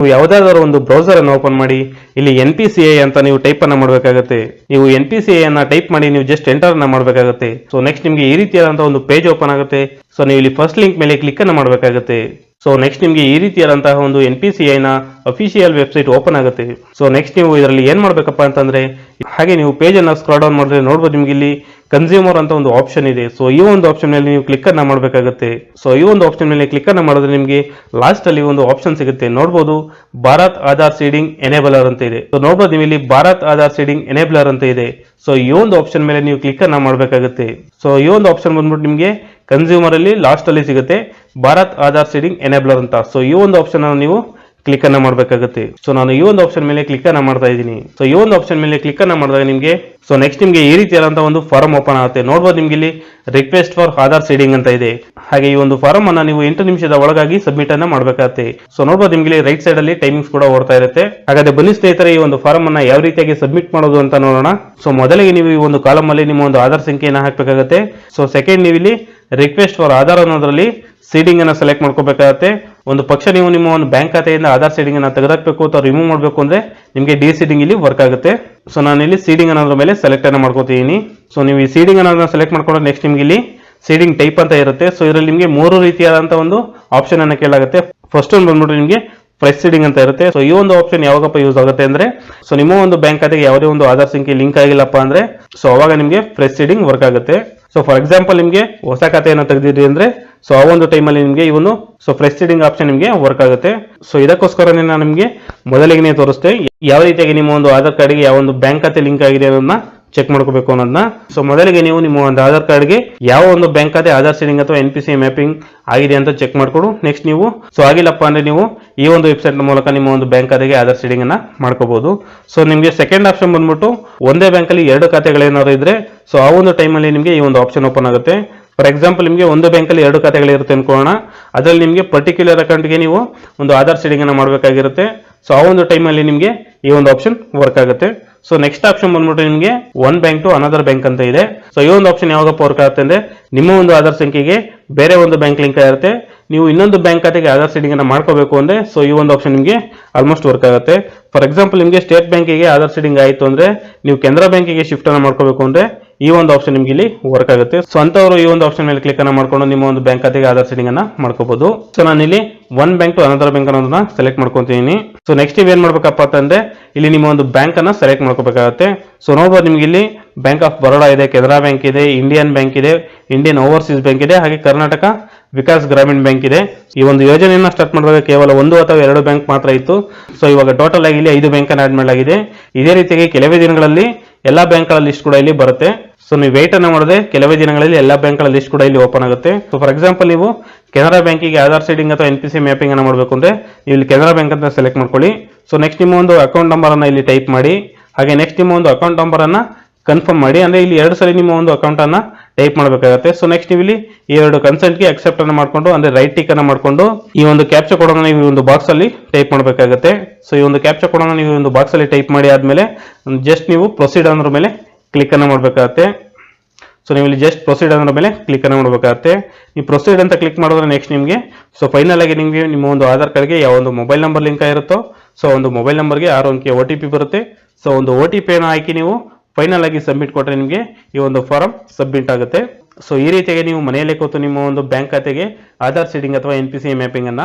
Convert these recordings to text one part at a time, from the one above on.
ನೀವು ಯಾವುದಾದ್ರೂ ಒಂದು ಬ್ರೌಸರ್ ಅನ್ನು ಓಪನ್ ಮಾಡಿ ಇಲ್ಲಿ NPCI ಅಂತ ನೀವು ಟೈಪ್ ಅನ್ನ ಮಾಡಬೇಕಾಗುತ್ತೆ. ನೀವು NPCI ಅನ್ನ ಟೈಪ್ ಮಾಡಿ ನೀವು ಜಸ್ಟ್ ಎಂಟರ್ ಅನ್ನ ಮಾಡಬೇಕಾಗುತ್ತೆ. ಸೊ ನೆಕ್ಸ್ಟ್ ನಿಮಗೆ ಈ ರೀತಿಯಾದಂತಹ ಒಂದು ಪೇಜ್ ಓಪನ್ ಆಗುತ್ತೆ. ಸೊ ನೀವು ಇಲ್ಲಿ ಫಸ್ಟ್ ಲಿಂಕ್ ಮೇಲೆ ಕ್ಲಿಕ್ ಅನ್ನ ಮಾಡಬೇಕಾಗುತ್ತೆ. ಸೊ ನೆಕ್ಸ್ಟ್ ನಿಮಗೆ ಈ ರೀತಿಯಾದಂತಹ ಒಂದು NPCI ನ ಅಫಿಷಿಯಲ್ ವೆಬ್ಸೈಟ್ ಓಪನ್ ಆಗುತ್ತೆ. ಸೊ ನೆಕ್ಸ್ಟ್ ನೀವು ಇದರಲ್ಲಿ ಏನ್ ಮಾಡ್ಬೇಕಪ್ಪ ಅಂತಂದ್ರೆ, ಹಾಗೆ ನೀವು ಪೇಜ್ ಅನ್ನ ಸ್ಕ್ರಾಲ್ ಡೌನ್ ಮಾಡಿದ್ರೆ ನೋಡಬಹುದು ನಿಮಗೆ ಇಲ್ಲಿ ಕನ್ಸ್ಯೂಮರ್ ಅಂತ ಒಂದು ಆಪ್ಷನ್ ಇದೆ. ಸೊ ಈ ಒಂದು ಆಪ್ಷನ್ ಮೇಲೆ ನೀವು ಕ್ಲಿಕ್ ಅನ್ನ ಮಾಡಬೇಕಾಗುತ್ತೆ. ಸೊ ಈ ಒಂದು ಆಪ್ಷನ್ ಮೇಲೆ ಕ್ಲಿಕ್ ಅನ್ನ ಮಾಡಿದ್ರೆ ನಿಮಗೆ ಲಾಸ್ಟ್ ಅಲ್ಲಿ ಒಂದು ಆಪ್ಷನ್ ಸಿಗುತ್ತೆ. ನೋಡಬಹುದು ಭಾರತ್ ಆಧಾರ್ ಸೀಡಿಂಗ್ ಎನೇಬಲರ್ ಅಂತ ಇದೆ. ಸೊ ನೋಡಬಹುದು ನೀವು ಇಲ್ಲಿ ಭಾರತ್ ಆಧಾರ್ ಸೀಡಿಂಗ್ ಎನೇಬಲರ್ ಅಂತ ಇದೆ. ಸೊ ಈ ಒಂದು ಆಪ್ಷನ್ ಮೇಲೆ ನೀವು ಕ್ಲಿಕ್ ಅನ್ನ ಮಾಡಬೇಕಾಗುತ್ತೆ. ಸೊ ಈ ಒಂದು ಆಪ್ಷನ್ ಬಂದ್ಬಿಟ್ಟು ನಿಮಗೆ ಕನ್ಸ್ಯೂಮರ್ ಅಲ್ಲಿ ಲಾಸ್ಟ್ ಅಲ್ಲಿ ಸಿಗುತ್ತೆ ಭಾರತ್ ಆಧಾರ್ ಸೀಡಿಂಗ್ ಎನೇಬಲರ್ ಅಂತ. ಸೊ ಈ ಒಂದು ಆಪ್ಷನ್ ಅನ್ನು ನೀವು ಕ್ಲಿಕ್ ಅನ್ನ ಮಾಡಬೇಕಾಗುತ್ತೆ. ಸೊ ನಾನು ಈ ಒಂದು ಆಪ್ಷನ್ ಮೇಲೆ ಕ್ಲಿಕ್ ಅನ್ನ ಮಾಡ್ತಾ ಇದ್ದೀನಿ. ಸೊ ಈ ಒಂದು ಆಪ್ಷನ್ ಮೇಲೆ ಕ್ಲಿಕ್ ಅನ್ನ ಮಾಡಿದಾಗ ನಿಮಗೆ ಸೊ ನೆಕ್ಸ್ಟ್ ನಿಮಗೆ ಈ ರೀತಿಯಾದಂತಹ ಒಂದು ಫಾರಂ ಓಪನ್ ಆಗುತ್ತೆ. ನೋಡಬಹುದು ನಿಮ್ಗೆ ಇಲ್ಲಿ ರಿಕ್ವೆಸ್ಟ್ ಫಾರ್ ಆಧಾರ್ ಸೀಡಿಂಗ್ ಅಂತ ಇದೆ. ಹಾಗೆ ಈ ಒಂದು ಫಾರಂ ಅನ್ನ ನೀವು 8 ನಿಮಿಷದ ಒಳಗಾಗಿ ಸಬ್ಮಿಟ್ ಅನ್ನ ಮಾಡಬೇಕಾಗುತ್ತೆ. ಸೊ ನೋಡಬಹುದು ನಿಮ್ಗೆ ರೈಟ್ ಸೈಡ್ ಅಲ್ಲಿ ಟೈಮಿಂಗ್ಸ್ ಕೂಡ ಓಡ್ತಾ ಇರುತ್ತೆ. ಹಾಗಾದ್ರೆ ಬನ್ನಿ ಸ್ನೇಹಿತರೆ, ಈ ಒಂದು ಫಾರಂ ಅನ್ನ ಯಾವ ರೀತಿಯಾಗಿ ಸಬ್ಮಿಟ್ ಮಾಡೋದು ಅಂತ ನೋಡೋಣ. ಸೊ ಮೊದಲಿಗೆ ನೀವು ಈ ಒಂದು ಕಾಲಮ್ ಅಲ್ಲಿ ನಿಮ್ಮ ಒಂದು ಆಧಾರ್ ಸಂಖ್ಯೆಯನ್ನು ಹಾಕಬೇಕಾಗುತ್ತೆ. ಸೊ ಸೆಕೆಂಡ್ ನೀವು ಇಲ್ಲಿ ರಿಕ್ವೆಸ್ಟ್ ಫಾರ್ ಆಧಾರ್ ಅನ್ನೋದ್ರಲ್ಲಿ ಸೀಡಿಂಗ್ ಅನ್ನ ಸೆಲೆಕ್ಟ್ ಮಾಡ್ಕೋಬೇಕಾಗುತ್ತೆ. ಒಂದು ಪಕ್ಷ ನೀವು ನಿಮ್ಮ ಒಂದು ಬ್ಯಾಂಕ್ ಖಾತೆಯಿಂದ ಆಧಾರ್ ಸೀಡಿಂಗ್ ಅನ್ನ ತೆಗೆದಾಕಬೇಕು ಅಥವಾ ರಿಮೂವ್ ಮಾಡಬೇಕು ಅಂದ್ರೆ ನಿಮಗೆ ಡಿ ಸೀಡಿಂಗ್ ಇಲ್ಲಿ ವರ್ಕ್ ಆಗುತ್ತೆ. ಸೊ ನಾನು ಇಲ್ಲಿ ಸೀಡಿಂಗ್ ಅನ್ನೋದ್ರ ಮೇಲೆ ಸೆಲೆಕ್ಟ್ ಅನ್ನ ಮಾಡ್ಕೋತೀನಿ. ಸೊ ನೀವು ಈ ಸೀಡಿಂಗ್ ಅನ್ನೋದನ್ನ ಸೆಲೆಕ್ಟ್ ಮಾಡ್ಕೊಂಡು ನೆಕ್ಸ್ಟ್ ನಿಮ್ಗೆ ಇಲ್ಲಿ ಸೀಡಿಂಗ್ ಟೈಪ್ ಅಂತ ಇರುತ್ತೆ. ಸೊ ಇದರಲ್ಲಿ ನಿಮಗೆ 3 ರೀತಿಯಾದಂತಹ ಒಂದು ಆಪ್ಷನ್ ಅನ್ನ ಕೇಳಾಗುತ್ತೆ. ಫಸ್ಟ್ ಒಂದು ಬಂದ್ಬಿಟ್ಟು ನಿಮಗೆ ಫ್ರೆಶ್ ಸೀಡಿಂಗ್ ಅಂತ ಇರುತ್ತೆ. ಸೊ ಈ ಒಂದು ಆಪ್ಷನ್ ಯಾವಾಗಪ್ಪ ಯೂಸ್ ಆಗುತ್ತೆ ಅಂದ್ರೆ, ಸೊ ನಿಮ್ಮ ಒಂದು ಬ್ಯಾಂಕ್ ಖಾತೆಗೆ ಯಾವುದೇ ಒಂದು ಆಧಾರ್ ಸಂಖ್ಯೆ ಲಿಂಕ್ ಆಗಿಲ್ಲಪ್ಪ ಅಂದ್ರೆ ಸೊ ಅವಾಗ ನಿಮಗೆ ಫ್ರೆಶ್ ಸೀಡಿಂಗ್ ವರ್ಕ್ ಆಗುತ್ತೆ. ಸೊ ಫಾರ್ ಎಕ್ಸಾಂಪಲ್ ನಿಮಗೆ ಹೊಸ ಖಾತೆಯನ್ನು ತೆಗೆದಿರಿ ಅಂದ್ರೆ ಸೊ ಆ ಒಂದು ಟೈಮಲ್ಲಿ ನಿಮಗೆ ಇವನು ಸೊ ಫ್ರೆಶ್ ಸೀಡಿಂಗ್ ಆಪ್ಷನ್ ನಿಮಗೆ ವರ್ಕ್ ಆಗುತ್ತೆ. ಸೊ ಇದಕ್ಕೋಸ್ಕರನೇ ನಾನು ನಿಮಗೆ ಮೊದಲಿಗೆ ತೋರಿಸ್ತೆ ಯಾವ ರೀತಿಯಾಗಿ ನಿಮ್ಮ ಒಂದು ಆಧಾರ್ ಕಾರ್ಡ್ಗೆ ಯಾವ ಒಂದು ಬ್ಯಾಂಕ್ ಖಾತೆ ಲಿಂಕ್ ಆಗಿದೆ ಅನ್ನೋದನ್ನ ಚೆಕ್ ಮಾಡ್ಕೋಬೇಕು ಅನ್ನೋದನ್ನ. ಸೊ ಮೊದಲಿಗೆ ನೀವು ನಿಮ್ಮ ಒಂದು ಆಧಾರ್ ಕಾರ್ಡ್ಗೆ ಯಾವ ಒಂದು ಬ್ಯಾಂಕ್ ಖಾತೆ ಆಧಾರ್ ಸೀಡಿಂಗ್ ಅಥವಾ NPCI ಮ್ಯಾಪಿಂಗ್ ಆಗಿದೆ ಅಂತ ಚೆಕ್ ಮಾಡ್ಕೊಡು. ನೆಕ್ಸ್ಟ್ ನೀವು ಸೊ ಆಗಿಲ್ಲಪ್ಪ ಅಂದ್ರೆ ನೀವು ಈ ಒಂದು ವೆಬ್ಸೈಟ್ ಮೂಲಕ ನಿಮ್ಮ ಒಂದು ಬ್ಯಾಂಕ್ ಖಾತೆಗೆ ಆಧಾರ್ ಸೀಡಿಂಗ್ ಅನ್ನ ಮಾಡ್ಕೋಬಹುದು. ಸೊ ನಿಮಗೆ ಸೆಕೆಂಡ್ ಆಪ್ಷನ್ ಬಂದ್ಬಿಟ್ಟು ಒಂದೇ ಬ್ಯಾಂಕ್ ಅಲ್ಲಿ 2 ಖಾತೆಗಳೇನಾದ್ರು ಇದ್ರೆ ಸೊ ಆ ಒಂದು ಟೈಮಲ್ಲಿ ನಿಮಗೆ ಈ ಒಂದು ಆಪ್ಷನ್ ಓಪನ್ ಆಗುತ್ತೆ. ಫಾರ್ ಎಕ್ಸಾಂಪಲ್ ನಿಮಗೆ ಒಂದು ಬ್ಯಾಂಕಲ್ಲಿ 2 ಖಾತೆಗಳಿರುತ್ತೆ ಅನ್ಕೋಣ. ಅದರಲ್ಲಿ ನಿಮಗೆ ಪರ್ಟಿಕ್ಯುಲರ್ ಅಕೌಂಟ್ಗೆ ನೀವು ಒಂದು ಆಧಾರ್ ಸೀಡಿಂಗ್ ಅನ್ನ ಮಾಡಬೇಕಾಗಿರುತ್ತೆ. ಸೊ ಆ ಒಂದು ಟೈಮಲ್ಲಿ ನಿಮಗೆ ಈ ಒಂದು ಆಪ್ಷನ್ ವರ್ಕ್ ಆಗುತ್ತೆ. ಸೊ ನೆಕ್ಸ್ಟ್ ಆಪ್ಷನ್ ಬಂದ್ಬಿಟ್ಟು ನಿಮಗೆ one bank to another bank ಅಂತ ಇದೆ. ಸೊ ಈ ಒಂದು ಆಪ್ಷನ್ ಯಾವಾಗಪ್ಪ ವರ್ಕ್ ಆಗುತ್ತೆ ಅಂದ್ರೆ, ನಿಮ್ಮ ಒಂದು ಆಧಾರ್ ಸಂಖ್ಯೆಗೆ ಬೇರೆ ಒಂದು ಬ್ಯಾಂಕ್ ಲಿಂಕ್ ಆಗಿರುತ್ತೆ, ನೀವು ಇನ್ನೊಂದು ಬ್ಯಾಂಕ್ ಖಾತೆಗೆ ಆಧಾರ್ ಸೀಡಿಂಗ್ ಅನ್ನ ಮಾಡ್ಕೋಬೇಕು ಅಂದ್ರೆ ಸೊ ಈ ಒಂದು ಆಪ್ಷನ್ ನಿಮಗೆ ಆಲ್ಮೋಸ್ಟ್ ವರ್ಕ್ ಆಗುತ್ತೆ. ಫಾರ್ ಎಕ್ಸಾಂಪಲ್ ನಿಮಗೆ ಸ್ಟೇಟ್ ಬ್ಯಾಂಕಿಗೆ ಆಧಾರ್ ಸೀಡಿಂಗ್ ಆಯಿತು ಅಂದ್ರೆ ನೀವು ಕೆನರಾ ಬ್ಯಾಂಕಿಗೆ ಶಿಫ್ಟ್ ಅನ್ನ ಮಾಡ್ಕೋಬೇಕು ಅಂದ್ರೆ ಈ ಒಂದು ಆಪ್ಷನ್ ನಿಮ್ಗೆ ಇಲ್ಲಿ ವರ್ಕ್ ಆಗುತ್ತೆ. ಸೊ ಅಂತವರು ಈ ಒಂದು ಆಪ್ಷನ್ ಮೇಲೆ ಕ್ಲಿಕ್ ಅನ್ನ ಮಾಡ್ಕೊಂಡು ನಿಮ್ಮ ಒಂದು ಬ್ಯಾಂಕ್ ಖಾತೆಗೆ ಆಧಾರ್ ಸೀಡಿಂಗ್ ಅನ್ನ ಮಾಡ್ಕೋಬಹುದು. ಸೊ ನಾನು ಇಲ್ಲಿ one bank to another bank ಅನ್ನೋದನ್ನ ಸೆಲೆಕ್ಟ್ ಮಾಡ್ಕೊಂತೀನಿ. ಸೊ ನೆಕ್ಸ್ಟ್ ನೀವು ಏನ್ ಮಾಡ್ಬೇಕಪ್ಪ ಅಂತಂದ್ರೆ ಇಲ್ಲಿ ನಿಮ್ಮ ಒಂದು ಬ್ಯಾಂಕ್ ಅನ್ನ ಸೆಲೆಕ್ಟ್ ಮಾಡ್ಕೋಬೇಕಾಗುತ್ತೆ. ಸೊ ನೋಡಬಹುದು ನಿಮ್ಗೆ ಇಲ್ಲಿ ಬ್ಯಾಂಕ್ ಆಫ್ ಬರೋಡಾ ಇದೆ, ಕೆನರಾ ಬ್ಯಾಂಕ್ ಇದೆ, ಇಂಡಿಯನ್ ಬ್ಯಾಂಕ್ ಇದೆ, ಇಂಡಿಯನ್ ಓವರ್ಸೀಸ್ ಬ್ಯಾಂಕ್ ಇದೆ, ಹಾಗೆ ಕರ್ನಾಟಕ ವಿಕಾಸ್ ಗ್ರಾಮೀಣ್ ಬ್ಯಾಂಕ್ ಇದೆ. ಈ ಒಂದು ಯೋಜನೆಯನ್ನ ಸ್ಟಾರ್ಟ್ ಮಾಡುವಾಗ ಕೇವಲ 1 ಅಥವಾ 2 ಬ್ಯಾಂಕ್ ಮಾತ್ರ ಇತ್ತು. ಸೊ ಇವಾಗ ಟೋಟಲ್ ಆಗಿ ಇಲ್ಲಿ 5 ಬ್ಯಾಂಕ್ ಅನ್ನು ಆಡ್ ಮಾಡಲಾಗಿದೆ. ಇದೇ ರೀತಿಯಾಗಿ ಕೆಲವೇ ದಿನಗಳಲ್ಲಿ ಎಲ್ಲಾ ಬ್ಯಾಂಕ್ಗಳ ಲಿಸ್ಟ್ ಕೂಡ ಇಲ್ಲಿ ಬರುತ್ತೆ. ಸೊ ನೀವು ವೇಟ್ ಅನ್ನ ಮಾಡಿದ್ರೆ ಕೆಲವೇ ದಿನಗಳಲ್ಲಿ ಎಲ್ಲಾ ಬ್ಯಾಂಕ್ಗಳ ಲಿಸ್ಟ್ ಕೂಡ ಇಲ್ಲಿ ಓಪನ್ ಆಗುತ್ತೆ. ಸೊ ಫಾರ್ ಎಕ್ಸಾಂಪಲ್ ನೀವು ಕೆನರಾ ಬ್ಯಾಂಕಿಗೆ ಆಧಾರ್ ಸೀಡಿಂಗ್ ಅಥವಾ NPCI ಮ್ಯಾಪಿಂಗ್ ಅನ್ನ ಮಾಡಬೇಕು ಅಂದ್ರೆ ನೀವು ಇಲ್ಲಿ ಕೆನರಾ ಬ್ಯಾಂಕ್ ಅಂತ ಸೆಲೆಕ್ಟ್ ಮಾಡ್ಕೊಳ್ಳಿ. ಸೊ ನೆಕ್ಸ್ಟ್ ನಿಮ್ಮ ಒಂದು ಅಕೌಂಟ್ ನಂಬರ್ ಅನ್ನ ಇಲ್ಲಿ ಟೈಪ್ ಮಾಡಿ, ಹಾಗೆ ನೆಕ್ಸ್ಟ್ ನಿಮ್ಮ ಒಂದು ಅಕೌಂಟ್ ನಂಬರ್ ಅನ್ನ ಕನ್ಫರ್ಮ್ ಮಾಡಿ. ಅಂದ್ರೆ ಇಲ್ಲಿ 2 ಸಲ ನಿಮ್ಮ ಒಂದು ಅಕೌಂಟ್ ಅನ್ನ ಟೈಪ್ ಮಾಡಬೇಕಾಗುತ್ತೆ. ಸೊ ನೆಕ್ಸ್ಟ್ ನೀವು ಇಲ್ಲಿ ಈ 2 ಕನ್ಸೆಂಟ್ಗೆ ಅಕ್ಸೆಪ್ಟ್ ಅನ್ನ ಮಾಡ್ಕೊಂಡು ಅಂದ್ರೆ ರೈಟ್ ಟಿಕ್ ಅನ್ನ ಮಾಡ್ಕೊಂಡು ಈ ಒಂದು ಕ್ಯಾಪ್ಚಾ ಕೋಡ್ ಅನ್ನು ನೀವು ಒಂದು ಬಾಕ್ಸ್ ಅಲ್ಲಿ ಟೈಪ್ ಮಾಡಬೇಕಾಗುತ್ತೆ. ಸೊ ಈ ಒಂದು ಕ್ಯಾಪ್ಚಾ ಕೋಡ್ ಅನ್ನು ನೀವು ಒಂದು ಬಾಕ್ಸ್ ಅಲ್ಲಿ ಟೈಪ್ ಮಾಡಿ ಆದ್ಮೇಲೆ ಜಸ್ಟ್ ನೀವು ಪ್ರೊಸೀಡ್ ಅನ್ನೋದ್ರ ಮೇಲೆ ಕ್ಲಿಕ್ ಅನ್ನ ಮಾಡಬೇಕಾಗುತ್ತೆ. ಸೊ ನೀವು ಇಲ್ಲಿ ಜಸ್ಟ್ ಪ್ರೊಸೀಡ್ ಅನ್ನೋದ್ರ ಮೇಲೆ ಕ್ಲಿಕ್ ಅನ್ನ ಮಾಡಬೇಕಾಗುತ್ತೆ. ನೀವು ಪ್ರೊಸೀಡ್ ಅಂತ ಕ್ಲಿಕ್ ಮಾಡಿದ್ರೆ ನೆಕ್ಸ್ಟ್ ನಿಮಗೆ ಸೊ ಫೈನಲ್ ಆಗಿ ನಿಮಗೆ ನಿಮ್ಮ ಒಂದು ಆಧಾರ್ ಕಾರ್ಡ್ಗೆ ಯಾವ ಒಂದು ಮೊಬೈಲ್ ನಂಬರ್ ಲಿಂಕ್ ಆಗಿರುತ್ತೋ ಸೊ ಒಂದು ಮೊಬೈಲ್ ನಂಬರ್ಗೆ 6 ಅಂಕಿಯ OTP ಬರುತ್ತೆ. ಸೊ ಒಂದು OTP ಅನ್ನು ಹಾಕಿ ನೀವು ಫೈನಲ್ ಆಗಿ ಸಬ್ಮಿಟ್ ಕೊಟ್ಟರೆ ನಿಮಗೆ ಈ ಒಂದು ಫಾರಂ ಸಬ್ಮಿಟ್ ಆಗುತ್ತೆ. ಸೊ ಈ ರೀತಿಯಾಗಿ ನೀವು ಮನೆಯಲ್ಲೇ ಕೂತು ನಿಮ್ಮ ಒಂದು ಬ್ಯಾಂಕ್ ಖಾತೆಗೆ ಆಧಾರ್ ಸೀಡಿಂಗ್ ಅಥವಾ NPCI ಮ್ಯಾಪಿಂಗ್ ಅನ್ನ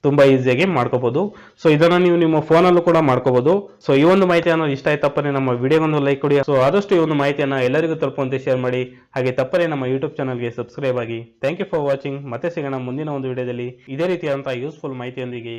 ತುಂಬಾ ಈಸಿಯಾಗಿ ಮಾಡ್ಕೋಬಹುದು. ಸೊ ಇದನ್ನ ನೀವು ನಿಮ್ಮ ಫೋನಲ್ಲೂ ಕೂಡ ಮಾಡ್ಕೋಬಹುದು. ಸೊ ಈ ಒಂದು ಮಾಹಿತಿ ಅನ್ನೋದು ಇಷ್ಟ ಆಯ್ತಪ್ಪನೇ ನಮ್ಮ ವಿಡಿಯೋಗೊಂದು ಲೈಕ್ ಕೊಡಿ. ಸೊ ಆದಷ್ಟು ಈ ಒಂದು ಮಾಹಿತಿಯನ್ನ ಎಲ್ಲರಿಗೂ ತಲುಪುವಂತೆ ಶೇರ್ ಮಾಡಿ, ಹಾಗೆ ತಪ್ಪದೇ ನಮ್ಮ ಯೂಟ್ಯೂಬ್ ಚಾನಲ್ಗೆ ಸಬ್ಸ್ಕ್ರೈಬ್ ಆಗಿ. Thank you for watching. ಮತ್ತೆ ಸಿಗೋಣ ಮುಂದಿನ ಒಂದು ವಿಡಿಯೋದಲ್ಲಿ ಇದೇ ರೀತಿಯಾದಂತಹ ಯೂಸ್ಫುಲ್ ಮಾಹಿತಿಯೊಂದಿಗೆ.